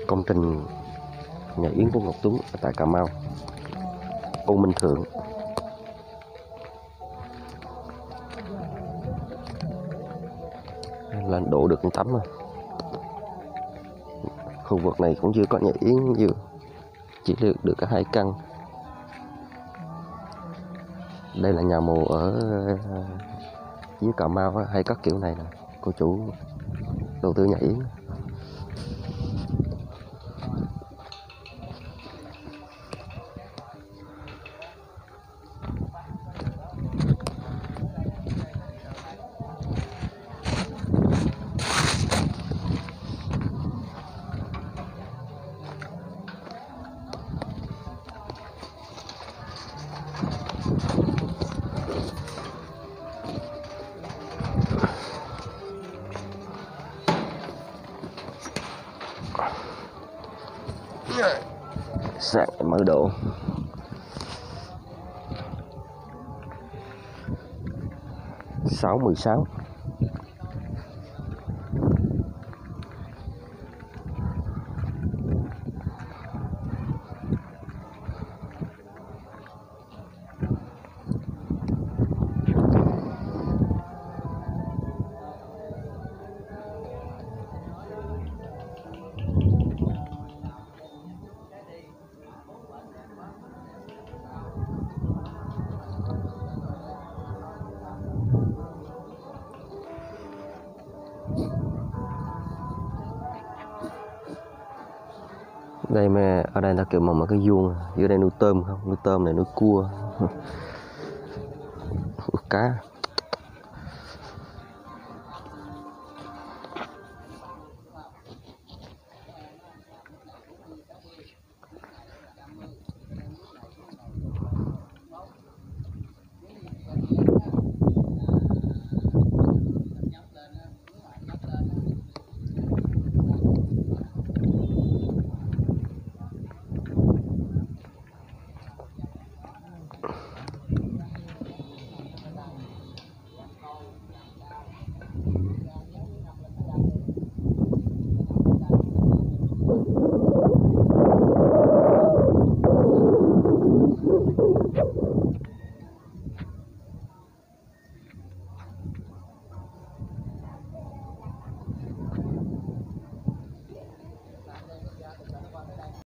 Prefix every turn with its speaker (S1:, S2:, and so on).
S1: Công trình nhà yến của Ngọc Tuấn ở tại Cà Mau, U Minh Thượng. Là đổ được 1 tấm rồi. Khu vực này cũng chưa có nhà yến nhiều, chỉ được có 2 căn. Đây là nhà mồ ở dưới Cà Mau hay có kiểu này nè, cô chủ đầu tư nhà yến. Sạc mở độ 616. Đây mà ở đây là kiểu mầm cái vuông, dưới đây nuôi tôm không, nuôi tôm này nuôi cua, cá.